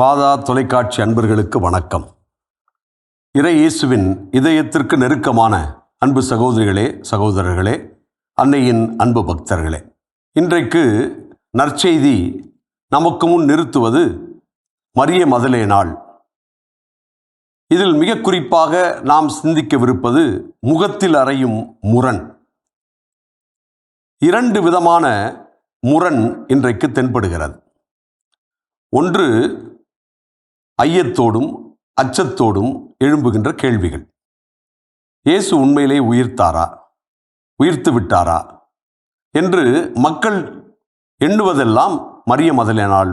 மாதா தொலைக்காட்சி அன்பர்களுக்கு வணக்கம். இறை இயேசுவின் இதயத்திற்கு நெருக்கமான அன்பு சகோதரிகளே, சகோதரர்களே, அன்னையின் அன்பு பக்தர்களே, இன்றைக்கு நற்செய்தி நமக்கு முன் நிறுத்துவது மரிய மதலேனாள். இதில் மிக குறிப்பாக நாம் சிந்திக்கவிருப்பது முகத்தில் அறையும் முரண். இரண்டு விதமான முரண் இன்றைக்கு தென்படுகிறது. ஒன்று, ஐயத்தோடும் அச்சத்தோடும் எழும்புகின்ற கேள்விகள். இயேசு உண்மையிலே உயிர்த்தாரா, உயிர்த்து விட்டாரா என்று மக்கள் எண்ணுவதெல்லாம் மரிய மதலேனாள்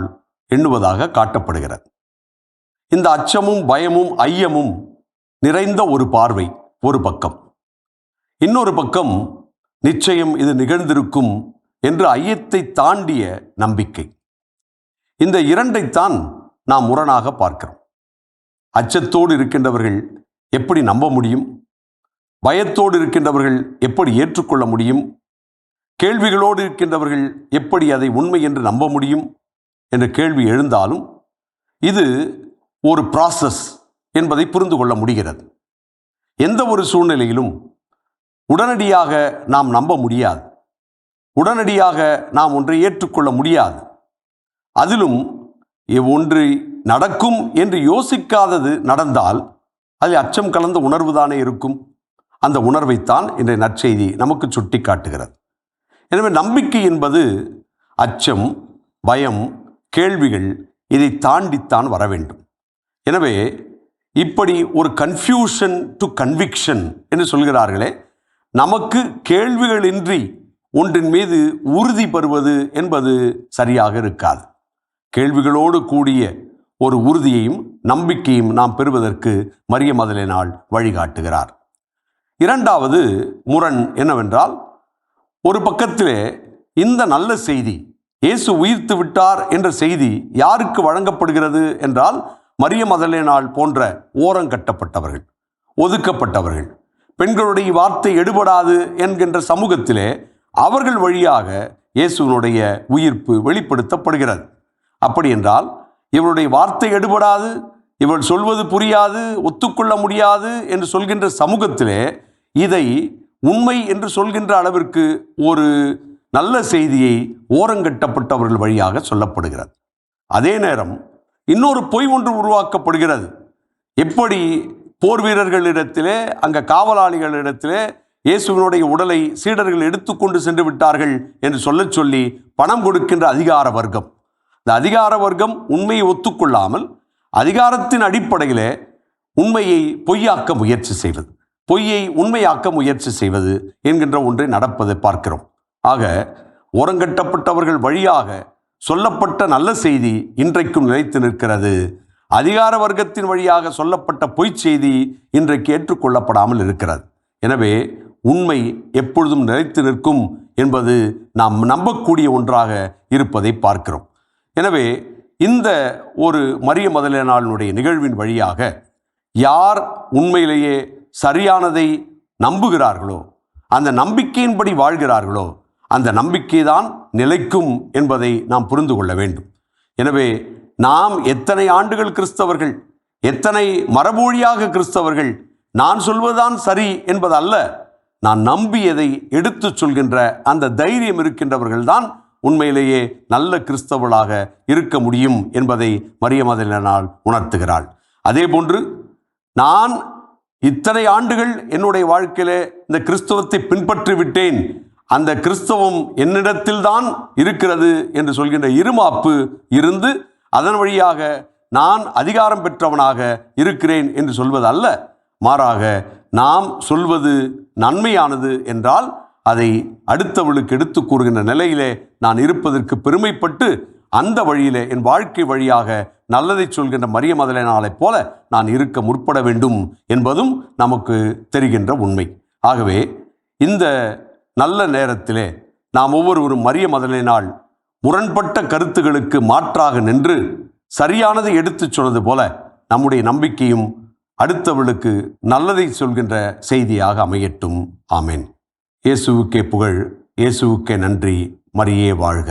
எண்ணுவதாக காட்டப்படுகிறது. இந்த அச்சமும் பயமும் ஐயமும் நிறைந்த ஒரு பார்வை ஒரு பக்கம். இன்னொரு பக்கம், நிச்சயம் இது நிகழ்ந்திருக்கும் என்று ஐயத்தை தாண்டிய நம்பிக்கை. இந்த இரண்டைத்தான் நாம் முரணாக பார்க்கிறோம். அச்சத்தோடு இருக்கின்றவர்கள் எப்படி நம்ப முடியும்? பயத்தோடு இருக்கின்றவர்கள் எப்படி ஏற்றுக்கொள்ள முடியும்? கேள்விகளோடு இருக்கின்றவர்கள் எப்படி அதை உண்மை என்று நம்ப முடியும் என்ற கேள்வி எழுந்தாலும் இது ஒரு ப்ராசஸ் என்பதை புரிந்து கொள்ள முடிகிறது. எந்த ஒரு சூழ்நிலையிலும் உடனடியாக நாம் நம்ப முடியாது, உடனடியாக நாம் ஒன்றை ஏற்றுக்கொள்ள முடியாது. அதிலும் ஒன்று நடக்கும் என்று யோசிக்காதது நடந்தால் அதில் அச்சம் கலந்த உணர்வு தானே இருக்கும். அந்த உணர்வைத்தான் இன்றைய நற்செய்தி நமக்கு சுட்டி காட்டுகிறது. எனவே நம்பிக்கை என்பது அச்சம், பயம், கேள்விகள் இதை தாண்டித்தான் வர வேண்டும். எனவே இப்படி ஒரு கன்ஃபியூஷன் டு கன்விக்ஷன் என்று சொல்கிறார்களே, நமக்கு கேள்விகளின்றி ஒன்றின் மீது உறுதி பெறுவது என்பது சரியாக இருக்காது. கேள்விகளோடு கூடிய ஒரு உறுதியையும் நம்பிக்கையும் நாம் பெறுவதற்கு மரிய மதலேனாள் வழிகாட்டுகிறார். இரண்டாவது முரண் என்னவென்றால், ஒரு பக்கத்திலே இந்த நல்ல செய்தி, இயேசு உயிர்த்து விட்டார் என்ற செய்தி யாருக்கு வழங்கப்படுகிறது என்றால், மரிய மதலேனாள் போன்ற ஓரங்கட்டப்பட்டவர்கள், ஒதுக்கப்பட்டவர்கள், பெண்களுடைய வார்த்தை எடுபடாது என்கின்ற சமூகத்திலே அவர்கள் வழியாக இயேசுவினுடைய உயிர்ப்பு வெளிப்படுத்தப்படுகிறது. அப்படி என்றால் இவருடைய வார்த்தை எடுபடாது, இவள் சொல்வது புரியாது, ஒத்துக்கொள்ள முடியாது என்று சொல்கின்ற சமூகத்திலே இதை உண்மை என்று சொல்கின்ற அளவிற்கு ஒரு நல்ல செய்தியை ஓரங்கட்டப்பட்டவர்கள் வழியாக சொல்லப்படுகிறது. அதே நேரம் இன்னொரு பொய் ஒன்று உருவாக்கப்படுகிறது. எப்படி போர் வீரர்களிடத்திலே, அங்கே காவலாளிகளிடத்திலே இயேசுவினுடைய உடலை சீடர்கள் எடுத்துக்கொண்டு சென்று விட்டார்கள் என்று சொல்லி பணம் கொடுக்கின்ற அதிகார வர்க்கம், இந்த அதிகார வர்க்கம் உண்மையை ஒத்துக்கொள்ளாமல் அதிகாரத்தின் அடிப்படையில் உண்மையை பொய்யாக்க முயற்சி செய்வது, பொய்யை உண்மையாக்க முயற்சி செய்வது என்கின்ற ஒன்றை நடப்பதை பார்க்கிறோம். ஆக ஓரங்கட்டப்பட்டவர்கள் வழியாக சொல்லப்பட்ட நல்ல செய்தி இன்றைக்கும் நிலைத்து நிற்கிறது. அதிகார வர்க்கத்தின் வழியாக சொல்லப்பட்ட பொய் செய்தி இன்றைக்கு ஏற்றுக்கொள்ளப்படாமல் இருக்கிறது. எனவே உண்மை எப்பொழுதும் நிலைத்து நிற்கும் என்பது நாம் நம்பக்கூடிய ஒன்றாக இருப்பதை பார்க்கிறோம். எனவே இந்த ஒரு மரிய மதலேனாளுடைய நிகழ்வின் வழியாக யார் உண்மையிலேயே சரியானதை நம்புகிறார்களோ, அந்த நம்பிக்கையின்படி வாழ்கிறார்களோ, அந்த நம்பிக்கை தான் நிலைக்கும் என்பதை நாம் புரிந்து கொள்ள வேண்டும். எனவே நாம் எத்தனை ஆண்டுகள் கிறிஸ்தவர்கள், எத்தனை மரபொழியாக கிறிஸ்தவர்கள், நான் சொல்வதுதான் சரி என்பதல்ல, நான் நம்பியதை எடுத்து சொல்கின்ற அந்த தைரியம் இருக்கின்றவர்கள் தான் உண்மையிலேயே நல்ல கிறிஸ்தவர்களாக இருக்க முடியும் என்பதை மரிய மதலேனாள் உணர்த்துகிறாள். அதே போன்று நான் இத்தனை ஆண்டுகள் என்னுடைய வாழ்க்கையிலே இந்த கிறிஸ்தவத்தை பின்பற்றி விட்டேன், அந்த கிறிஸ்தவம் என்னிடத்தில்தான் இருக்கிறது என்று சொல்கின்ற இருமாப்பு இருந்து அதன் வழியாக நான் அதிகாரம் பெற்றவனாக இருக்கிறேன் என்று சொல்வது அல்ல. மாறாக நாம் சொல்வது நன்மையானது என்றால் அதை அடுத்தவளுக்கு எடுத்து கூறுகின்ற நிலையிலே நான் இருப்பதற்கு பெருமைப்பட்டு அந்த வழியிலே என் வாழ்க்கை வழியாக நல்லதை சொல்கின்ற மரிய மதலேனாளைப் போல நான் இருக்க முற்பட வேண்டும் என்பதும் நமக்கு தெரிகின்ற உண்மை. ஆகவே இந்த நல்ல நேரத்திலே நாம் ஒவ்வொருவரும் மரிய மதலேனாள் முரண்பட்ட கருத்துகளுக்கு மாற்றாக நின்று சரியானதை எடுத்து சொன்னது போல நம்முடைய நம்பிக்கையும் அடுத்தவளுக்கு நல்லதை சொல்கின்ற செய்தியாக அமையட்டும். ஆமேன். இயேசுவுக்கே புகழ், இயேசுவுக்கே நன்றி. மரியே வாழ்க.